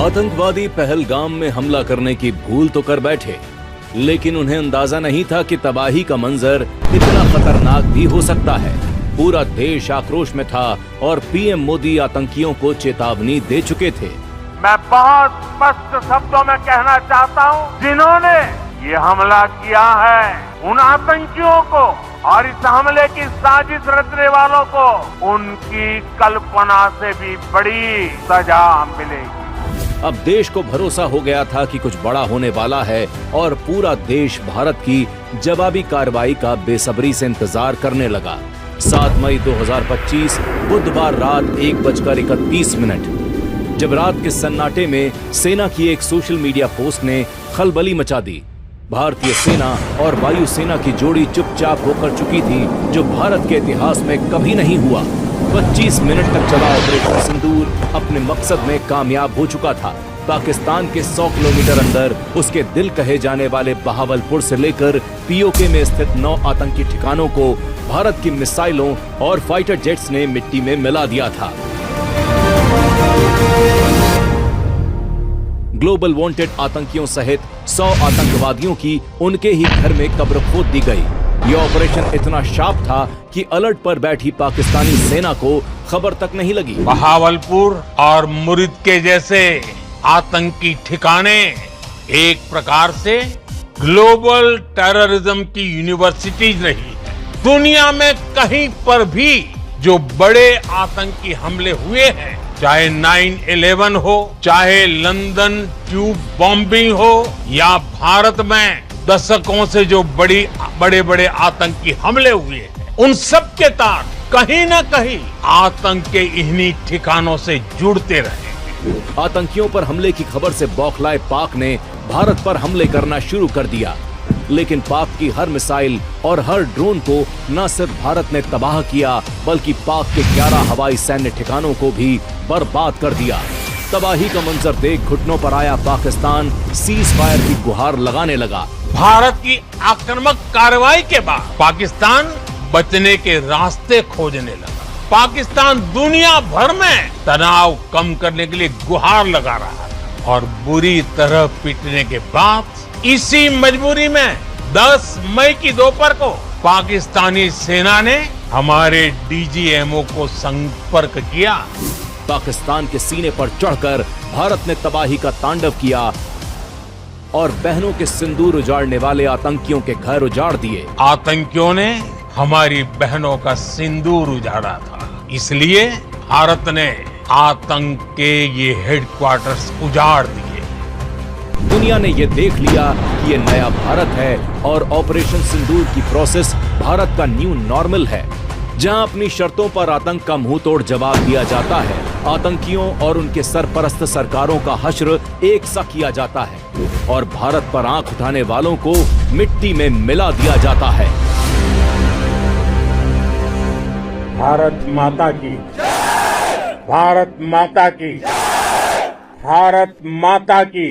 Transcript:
आतंकवादी पहलगाम में हमला करने की भूल तो कर बैठे, लेकिन उन्हें अंदाजा नहीं था कि तबाही का मंजर इतना खतरनाक भी हो सकता है। पूरा देश आक्रोश में था और पीएम मोदी आतंकियों को चेतावनी दे चुके थे। मैं बहुत स्पष्ट शब्दों में कहना चाहता हूं, जिन्होंने ये हमला किया है उन आतंकियों को और इस हमले की साजिश रचने वालों को उनकी कल्पना से भी बड़ी सजा मिलेगी। अब देश को भरोसा हो गया था कि कुछ बड़ा होने वाला है और पूरा देश भारत की जवाबी कार्रवाई का बेसब्री से इंतजार करने लगा। 7 मई 2025 बुधवार रात 1:31 जब रात के सन्नाटे में सेना की एक सोशल मीडिया पोस्ट ने खलबली मचा दी। भारतीय सेना और वायुसेना की जोड़ी चुपचाप होकर चुकी थी, जो भारत के इतिहास में कभी नहीं हुआ। 25 मिनट तक चला ऑपरेशन सिंदूर अपने मकसद में कामयाब हो चुका था। पाकिस्तान के 100 किलोमीटर अंदर उसके दिल कहे जाने वाले बहावलपुर से लेकर पीओके में स्थित 9 आतंकी ठिकानों को भारत की मिसाइलों और फाइटर जेट्स ने मिट्टी में मिला दिया था। ग्लोबल वांटेड आतंकियों सहित 100 आतंकवादियों की उनके ही घर में कब्र खोद दी गई। यह ऑपरेशन इतना शार्प था कि अलर्ट पर बैठी पाकिस्तानी सेना को खबर तक नहीं लगी। बहावलपुर और मुरिद के जैसे आतंकी ठिकाने एक प्रकार से ग्लोबल टेररिज्म की यूनिवर्सिटीज रही है। दुनिया में कहीं पर भी जो बड़े आतंकी हमले हुए हैं, चाहे 9/11 हो, चाहे लंदन ट्यूब बॉम्बिंग हो, या भारत में दशकों से जो बड़े बड़े आतंकी हमले हुए हैं, उन सब के तार कहीं न कहीं आतंक के इन्हीं ठिकानों से जुड़ते रहे। आतंकियों पर हमले की खबर से बौखलाए पाक ने भारत पर हमले करना शुरू कर दिया, लेकिन पाक की हर मिसाइल और हर ड्रोन को न सिर्फ भारत ने तबाह किया, बल्कि पाक के 11 हवाई सैन्य ठिकानों को भी बर्बाद कर दिया। तबाही का मंजर देख घुटनों पर आया पाकिस्तान सीज फायर की गुहार लगाने लगा। भारत की आक्रामक कार्रवाई के बाद पाकिस्तान बचने के रास्ते खोजने लगा। पाकिस्तान दुनिया भर में तनाव कम करने के लिए गुहार लगा रहा है और बुरी तरह पीटने के बाद इसी मजबूरी में 10 मई की दोपहर को पाकिस्तानी सेना ने हमारे डीजीएमओ को संपर्क किया। पाकिस्तान के सीने पर चढ़कर भारत ने तबाही का तांडव किया और बहनों के सिंदूर उजाड़ने वाले आतंकियों के घर उजाड़ दिए। आतंकियों ने हमारी बहनों का सिंदूर उजाड़ा था, इसलिए भारत ने आतंक के ये हेडक्वार्टर्स उजाड़ दिए। दुनिया ने ये देख लिया कि ये नया भारत है और ऑपरेशन सिंदूर की प्रोसेस भारत का न्यू नॉर्मल है, जहां अपनी शर्तों पर आतंक का मुंह तोड़ जवाब दिया जाता है। आतंकियों और उनके सरपरस्त सरकारों का हश्र एक सा किया जाता है और भारत पर आंख उठाने वालों को मिट्टी में मिला दिया जाता है। भारत माता की, भारत माता की, भारत माता की।